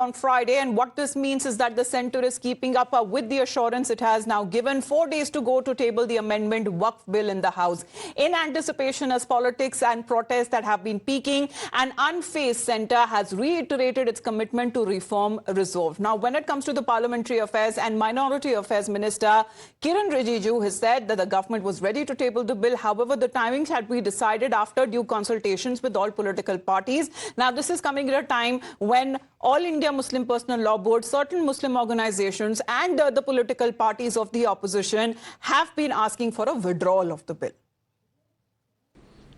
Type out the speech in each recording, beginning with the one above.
on Friday, and what this means is that the centre is keeping up with the assurance it has now given 4 days to go to table the amendment Waqf bill in the House. In anticipation, as politics and protests that have been peaking, an unfazed centre has reiterated its commitment to reform resolve. Now, when it comes to the Parliamentary Affairs and Minority Affairs Minister Kiran Rijiju has said that the government was ready to table the bill. However, the timings had been decided after due consultations with all political parties. Now, this is coming at a time when All India Muslim Personal Law Board, certain Muslim organizations and the political parties of the opposition have been asking for a withdrawal of the bill.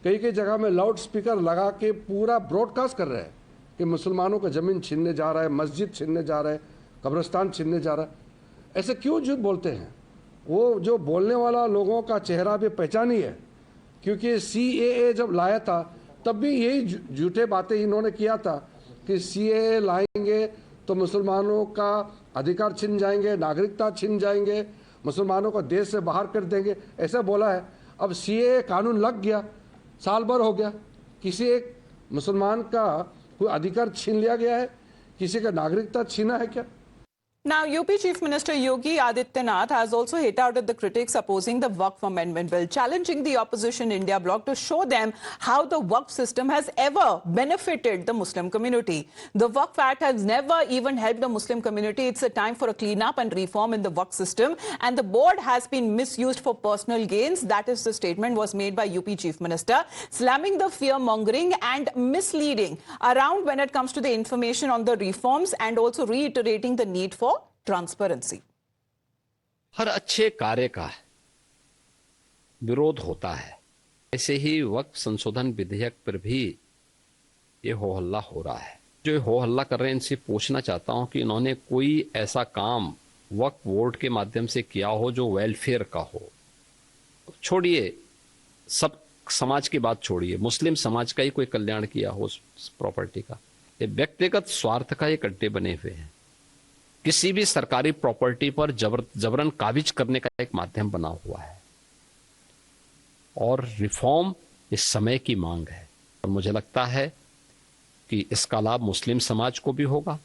कई कई जगह में loud speaker लगा के पूरा broadcast कर रहे हैं कि मुसलमानों का ज़मीन छीनने जा रहा है, मस्जिद छीनने जा रहा है, कब्रिस्तान छीनने जा रहा है। ऐसे क्यों झूठ बोलते हैं? वो जो बोलने वाला लोगों का चेहरा भी पहचान ही है, क्योंकि CAA जब लाया था तब भी यही झूठे बातें इन्होंने किया था कि CAA लाएंगे तो मुसलमानों का अधिकार छिन जाएंगे, नागरिकता छिन जाएंगे, मुसलमानों को देश से बाहर कर देंगे, ऐसा बोला है। अब CAA कानून लग गया, साल भर हो गया, किसी एक मुसलमान का कोई अधिकार छीन लिया गया है? किसी का नागरिकता छीना है क्या? Now, UP Chief Minister Yogi Adityanath has also hit out at the critics opposing the Waqf Amendment Bill, challenging the opposition India bloc to show them how the Waqf system has ever benefited the Muslim community. The Waqf Act has never even helped the Muslim community. It's a time for a clean-up and reform in the Waqf system, and the board has been misused for personal gains. That is the statement was made by UP Chief Minister, slamming the fear-mongering and misleading around when it comes to the information on the reforms and also reiterating the need for transparency. हर अच्छे कार्य का विरोध होता है, ऐसे ही वक्फ संशोधन विधेयक पर भी ये हो हल्ला हो रहा है। जो हो हल्ला कर रहे हैं इनसे पूछना चाहता हूं कि इन्होंने कोई ऐसा काम वक्फ बोर्ड के माध्यम से किया हो जो वेलफेयर का हो। छोड़िए, सब समाज की बात छोड़िए, मुस्लिम समाज का ही कोई कल्याण किया हो उस प्रॉपर्टी का। ये व्यक्तिगत स्वार्थ का ये अड्डे बने हुए हैं। किसी भी सरकारी प्रॉपर्टी पर जबरन काबिज करने का एक माध्यम बना हुआ है, और रिफॉर्म इस समय की मांग है। और मुझे लगता है कि इसका लाभ मुस्लिम समाज को भी होगा,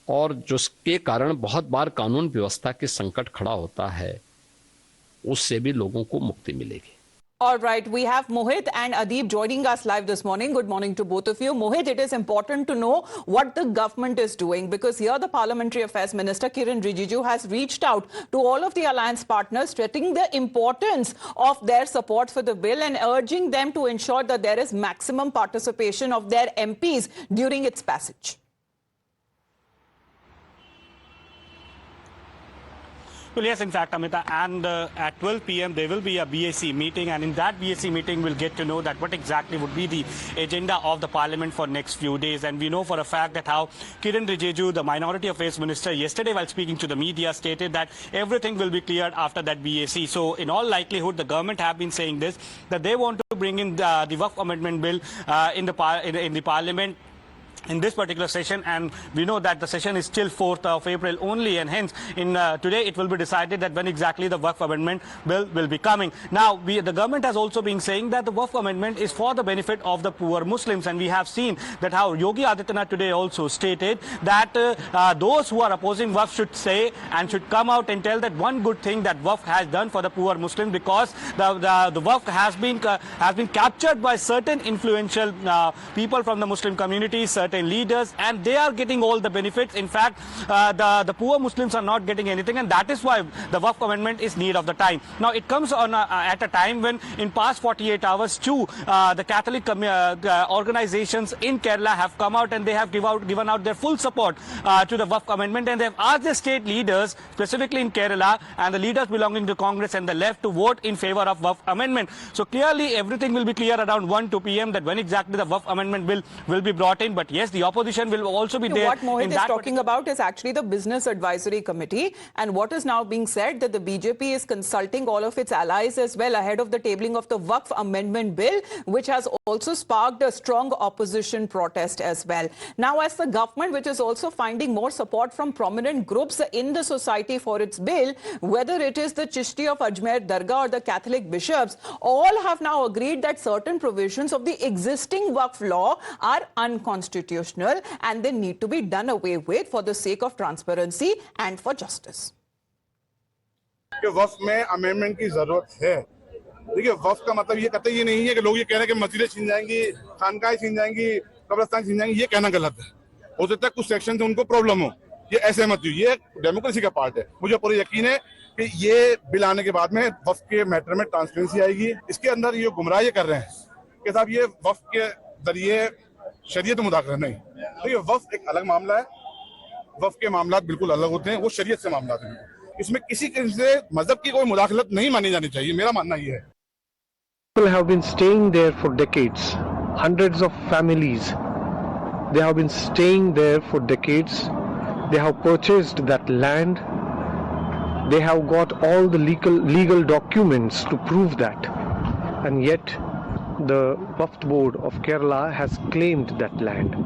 और जिसके कारण बहुत बार कानून व्यवस्था के संकट खड़ा होता है, उससे भी लोगों को मुक्ति मिलेगी। All right, we have Mohit and Adeep joining us live this morning. Good morning to both of you. Mohit, it is important to know what the government is doing, because here the Parliamentary Affairs Minister Kiran Rijiju has reached out to all of the alliance partners, stressing the importance of their support for the bill and urging them to ensure that there is maximum participation of their MPs during its passage. Well, yes, in fact, Amita, and at 12 p.m. there will be a BAC meeting, and in that BAC meeting we'll get to know that what exactly would be the agenda of the Parliament for next few days. And we know for a fact that how Kiran Rijiju, the Minority Affairs Minister, yesterday while speaking to the media stated that everything will be cleared after that BAC. So in all likelihood, the government have been saying this, that they want to bring in the Waqf Amendment Bill in the Parliament in this particular session, and we know that the session is till 4th of April only, and hence in today it will be decided that when exactly the Waqf Amendment Bill will be coming. Now, the government has also been saying that the Waqf Amendment is for the benefit of the poor Muslims, and we have seen that how Yogi Adityanath today also stated that those who are opposing Waqf should say and should come out and tell that one good thing that Waqf has done for the poor Muslims, because the Waqf has been captured by certain influential people from the Muslim community, certain leaders, and they are getting all the benefits. In fact, the poor Muslims are not getting anything, and that is why the Waqf Amendment is need of the time. Now, it comes on at a time when in past 48 hours too, the Catholic organizations in Kerala have come out and they have given out their full support to the Waqf Amendment, and they have asked the state leaders, specifically in Kerala, and the leaders belonging to Congress and the left, to vote in favor of Waqf Amendment. So clearly everything will be clear around 1-2 p.m. that when exactly the Waqf Amendment Bill will be brought in. But yes, the opposition will also be there. What Mohit is talking about is actually the Business Advisory Committee, and what is now being said that the BJP is consulting all of its allies as well ahead of the tabling of the Waqf Amendment Bill, which has also sparked a strong opposition protest as well. Now, as the government, which is also finding more support from prominent groups in the society for its bill, whether it is the Chishti of Ajmer Dargah or the Catholic bishops, all have now agreed that certain provisions of the existing Waqf law are unconstitutional. unconstitutional and they need to be done away with for the sake of transparency and for justice. कि वक्फ में amendment की जरूरत है। देखिए, वक्फ का मतलब ये कतई ये नहीं है कि लोग ये कह रहे हैं कि मस्जिदें छीन जाएंगी, खानकाएं छीन जाएंगी, कब्रिस्तान छीन जाएंगी। ये कहना गलत है। हो सकता है कुछ सेक्शन से उनको प्रॉब्लम हो, ये ऐसे मत हो। ये डेमोक्रेसी का पार्ट है। मुझे पूरा यकीन है कि ये बिल आने के बाद में वक्फ के मैटर में ट्रांसपेरेंसी आएगी। इसके अंदर ये गुमराह ये कर रहे हैं कि साहब ये वक्फ के जरिए शरीयत मुदाखला नहीं। तो ये वक्फ एक अलग मामला है। वक्फ के मामला बिल्कुल अलग होते हैं, वो शरीयत से मामला हैं। इसमें किसी से मजहब की कोई मुदाखलत नहीं मानी जानी चाहिए, मेरा मानना ये है। People have been staying there for decades. Hundreds of families, they have been staying there for decades. They have purchased that land. They have got all the legal documents to prove that. And yet, the Waqf Board of Kerala has claimed that land.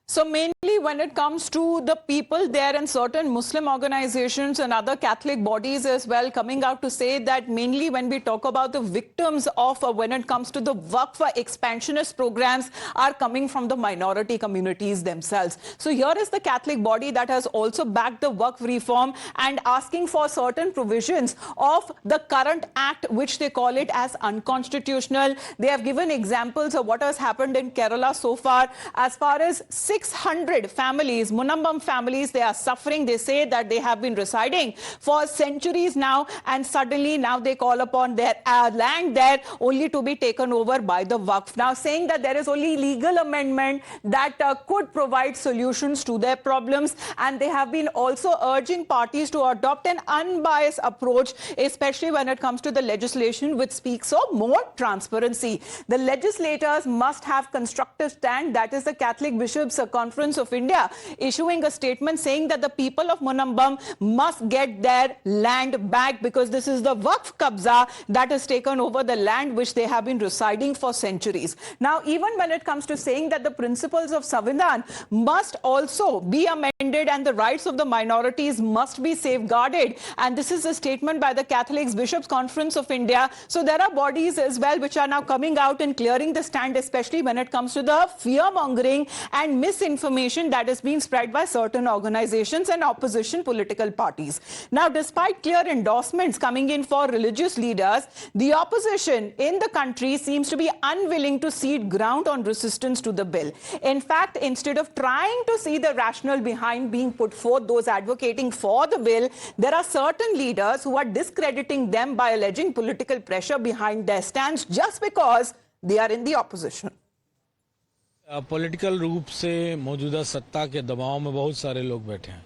So mainly when it comes to the people there and certain Muslim organizations and other Catholic bodies as well coming out to say that mainly when we talk about the victims of when it comes to the Waqf expansionist programs are coming from the minority communities themselves. So here is the Catholic body that has also backed the Waqf reform and asking for certain provisions of the current act which they call it as unconstitutional. They have given examples of what has happened in Kerala so far. As far as 600 families, Munambam families, they are suffering. They say that they have been residing for centuries now and suddenly now they call upon their land there only to be taken over by the Waqf. Now saying that there is only legal amendment that could provide solutions to their problems, and they have been also urging parties to adopt an unbiased approach, especially when it comes to the legislation which speaks of more transparency. The legislators must have constructive stand. That is the Catholic Bishops Conference of India issuing a statement saying that the people of Munambam must get their land back because this is the Waqf Qabza that has taken over the land which they have been residing for centuries. Now, even when it comes to saying that the principles of Samvidhan must also be amended and the rights of the minorities must be safeguarded, and this is a statement by the Catholic Bishops Conference of India. So there are bodies as well which are now coming out and clearing the stand, especially when it comes to the fear-mongering and misinformation that is being spread by certain organizations and opposition political parties. Now, despite clear endorsements coming in for religious leaders, the opposition in the country seems to be unwilling to cede ground on resistance to the bill. In fact, instead of trying to see the rationale behind being put forth, those advocating for the bill, there are certain leaders who are discrediting them by alleging political pressure behind their stance just because they are in the opposition. Political रूप से मौजूदा सत्ता के दबाव में बहुत सारे लोग बैठे हैं।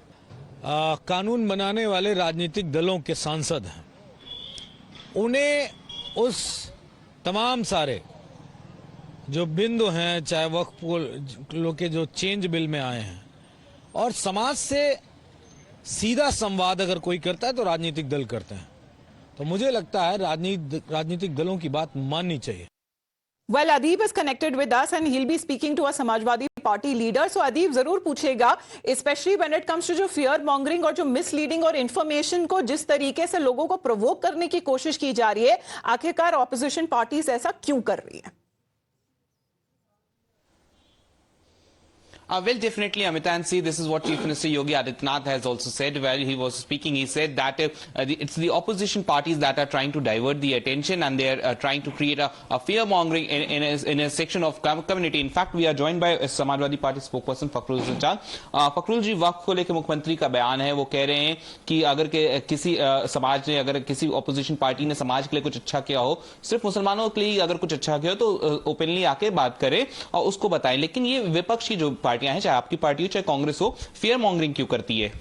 कानून बनाने वाले राजनीतिक दलों के सांसद हैं, उन्हें उस तमाम सारे जो बिंदु हैं, चाहे वक्फ लोग के जो चेंज बिल में आए हैं, और समाज से सीधा संवाद अगर कोई करता है तो राजनीतिक दल करते हैं। तो मुझे लगता है राजनीतिक दलों की बात माननी चाहिए। Well, Adeeb is connected with us and he'll be speaking to a Samajwadi Party leader. So Adeeb जरूर पूछेगा, especially when it comes to जो fear mongering और जो misleading और information को जिस तरीके से लोगों को provoke करने की कोशिश की जा रही है, आखिरकार opposition parties ऐसा क्यों कर रही है? Well, definitely, Amita, and see, this is what Chief Minister Yogi Adityanath has also said while he was speaking. He said that it's the opposition parties that are trying to divert the attention and they are trying to create a fear-mongering in a section of community. In fact, we are joined by Samajwadi Party spokesperson Fakhrul Chandan. Fakhrul ji, वक्फ को लेकर मुख्यमंत्री का बयान है, वो कह रहे हैं कि अगर किसी समाज ने, अगर किसी ऑपोजिशन पार्टी ने समाज के लिए कुछ अच्छा किया हो, सिर्फ मुसलमानों के लिए अगर कुछ अच्छा किया हो तो ओपनली आके बात करें और उसको बताएं। लेकिन ये विपक्ष की जो पार्टियां हैं, चाहे आपकी पार्टी हो चाहे कांग्रेस हो, फियर मॉन्गरिंग क्यों करती है?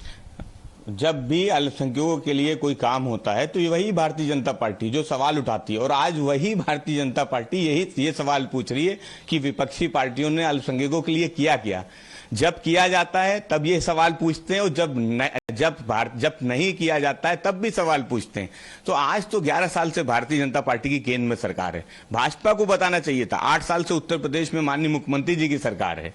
जब भी अल्पसंख्यकों के लिए कोई काम होता है तो ये वही भारतीय जनता पार्टी जो सवाल उठाती है, और आज वही भारतीय जनता पार्टी ये सवाल पूछ रही है कि विपक्षी पार्टियों ने अल्पसंख्यकों के लिए किया क्या। जब किया जाता है तब ये सवाल पूछते हैं और जब नहीं किया जाता है तब भी सवाल पूछते हैं। तो आज तो 11 साल से भारतीय जनता पार्टी की केंद्र में सरकार है। भाजपा को बताना चाहिए था, 8 साल से उत्तर प्रदेश में माननीय मुख्यमंत्री जी की सरकार है।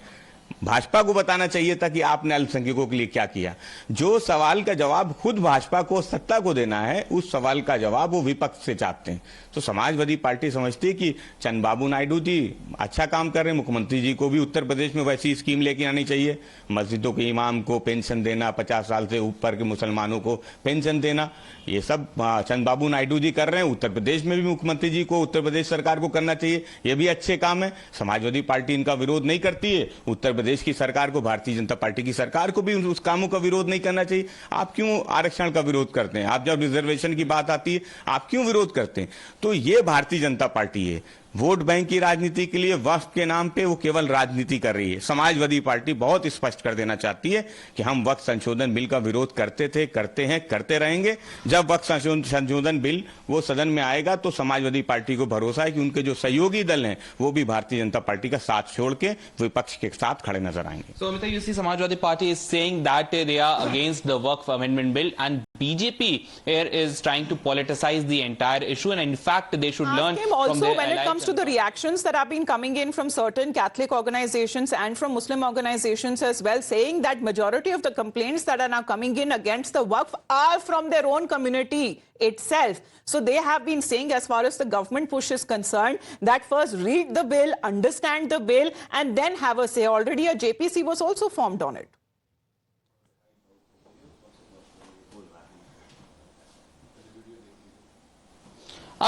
भाजपा को बताना चाहिए था कि आपने अल्पसंख्यकों के लिए क्या किया। जो सवाल का जवाब खुद भाजपा को, सत्ता को देना है, उस सवाल का जवाब वो विपक्ष से चाहते हैं। तो समाजवादी पार्टी समझती है कि चंद्रबाबू नायडू जी अच्छा काम कर रहे हैं, मुख्यमंत्री जी को भी उत्तर प्रदेश में वैसी स्कीम लेके आनी चाहिए, मस्जिदों के इमाम को पेंशन देना, 50 साल से ऊपर के मुसलमानों को पेंशन देना, ये सब चंद्रबाबू नायडू जी कर रहे हैं। उत्तर प्रदेश में भी मुख्यमंत्री जी को, उत्तर प्रदेश सरकार को करना चाहिए, ये भी अच्छे काम है। समाजवादी पार्टी इनका विरोध नहीं करती है। उत्तर प्रदेश की सरकार को, भारतीय जनता पार्टी की सरकार को भी उस कामों का विरोध नहीं करना चाहिए। आप क्यों आरक्षण का विरोध करते हैं? आप जब रिजर्वेशन की बात आती है आप क्यों विरोध करते हैं? तो ये भारतीय जनता पार्टी है, वोट बैंक की राजनीति के लिए वक्फ के नाम पे वो केवल राजनीति कर रही है। समाजवादी पार्टी बहुत स्पष्ट कर देना चाहती है कि हम वक्फ संशोधन बिल का विरोध करते थे, करते हैं, करते रहेंगे। जब वक्फ संशोधन बिल वो सदन में आएगा तो समाजवादी पार्टी को भरोसा है कि उनके जो सहयोगी दल हैं वो भी भारतीय जनता पार्टी का साथ छोड़ के विपक्ष के साथ खड़े नजर आएंगे। So, Amita, you see, Samajwadi Party is saying that they are against the Waqf Amendment Bill, and BJP here is trying to politicize the entire issue, and in fact, they should learn Ask him from also their when it allies comes to and the reactions that have been coming in from certain Catholic organizations and from Muslim organizations as well, saying that majority of the complaints that are now coming in against the Waqf are from their own community itself. So they have been saying, as far as the government push is concerned, that first read the bill, understand the bill, and then have a say. Already a JPC was also formed on it.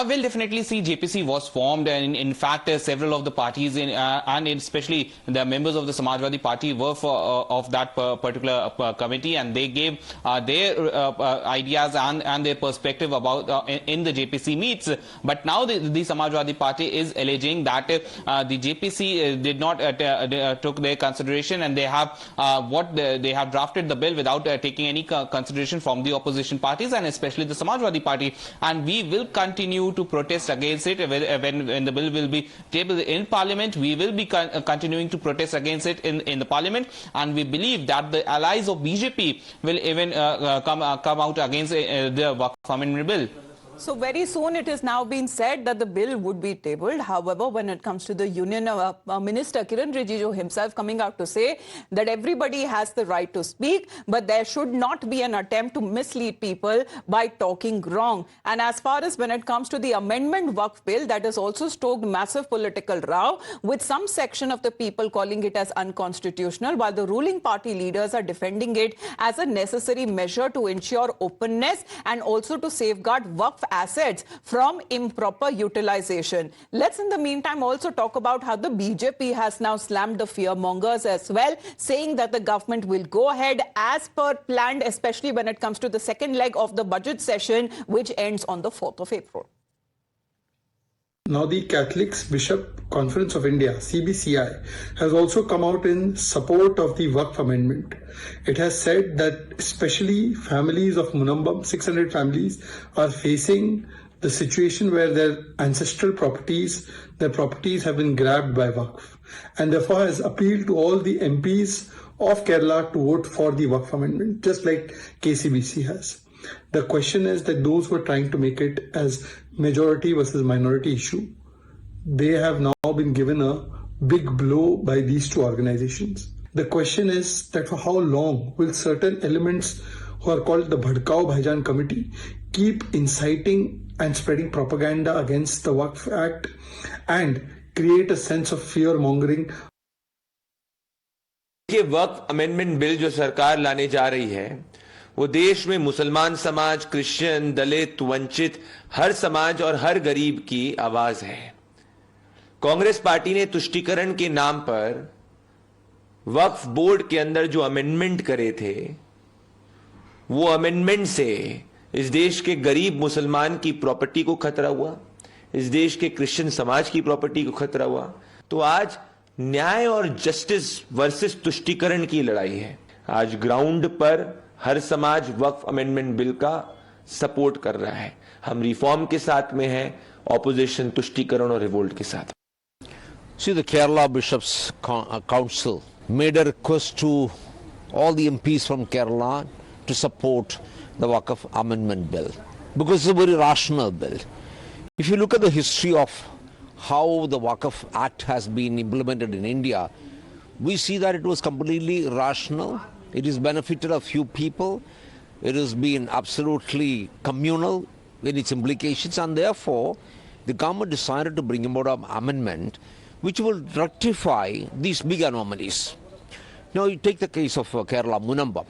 We'll definitely see JPC was formed, and in fact several of the parties and especially the members of the Samajwadi Party were of that particular committee, and they gave their ideas and their perspective about in the JPC meets. But now the Samajwadi Party is alleging that the JPC did not took their consideration, and they have they have drafted the bill without taking any consideration from the opposition parties and especially the Samajwadi Party, and we will continue to protest against it when the bill will be tabled in Parliament. We will be continuing to protest against it in the Parliament, and we believe that the allies of BJP will even come out against the Waqf Amendment Bill. So very soon it is now being said that the bill would be tabled. However, when it comes to the Union Minister Kiran Rijiju himself coming out to say that everybody has the right to speak, but there should not be an attempt to mislead people by talking wrong. And as far as when it comes to the amendment Waqf bill, that has also stoked massive political row, with some section of the people calling it as unconstitutional, while the ruling party leaders are defending it as a necessary measure to ensure openness and also to safeguard Waqf assets from improper utilization. Let's in the meantime also talk about how the BJP has now slammed the fearmongers as well, saying that the government will go ahead as per planned, especially when it comes to the second leg of the budget session, which ends on the 4th of April. Now the Catholics Bishop Conference of India, CBCI, has also come out in support of the Waqf Amendment. It has said that especially families of Munambam, 600 families, are facing the situation where their ancestral properties, their properties have been grabbed by Waqf, and therefore has appealed to all the MPs of Kerala to vote for the Waqf Amendment, just like KCBC has. The question is that those who are trying to make it as majority versus minority issue, they have now been given a big blow by these two organizations. The question is that for how long will certain elements who are called the Bhadkao Bhaijan Committee keep inciting and spreading propaganda against the Waqf Act and create a sense of fear mongering. ये वक्फ amendment bill जो सरकार लाने जा रही है वो देश में मुसलमान समाज, क्रिश्चियन, दलित, वंचित, हर समाज और हर गरीब की आवाज है। कांग्रेस पार्टी ने तुष्टीकरण के नाम पर वक्फ बोर्ड के अंदर जो अमेंडमेंट करे थे, वो अमेंडमेंट से इस देश के गरीब मुसलमान की प्रॉपर्टी को खतरा हुआ, इस देश के क्रिश्चियन समाज की प्रॉपर्टी को खतरा हुआ। तो आज न्याय और जस्टिस वर्सेस तुष्टीकरण की लड़ाई है। आज ग्राउंड पर हर समाज वक्फ अमेंडमेंट बिल का सपोर्ट कर रहा है। हम रिफॉर्म के साथ में हैं, ऑपोजिशन तुष्टीकरण और रिवोल्ट के साथ। See, the Kerala Bishops Council made a request to all the MPs from Kerala to support the Waqf Amendment Bill because it's a very rational bill. If you look at the history of how the Waqf Act has been implemented in India, We see that it was completely rational. It has benefited a few people. It has been absolutely communal in its implications, and therefore the government decided to bring about an amendment which will rectify these big anomalies. Now you take the case of Kerala Munamba.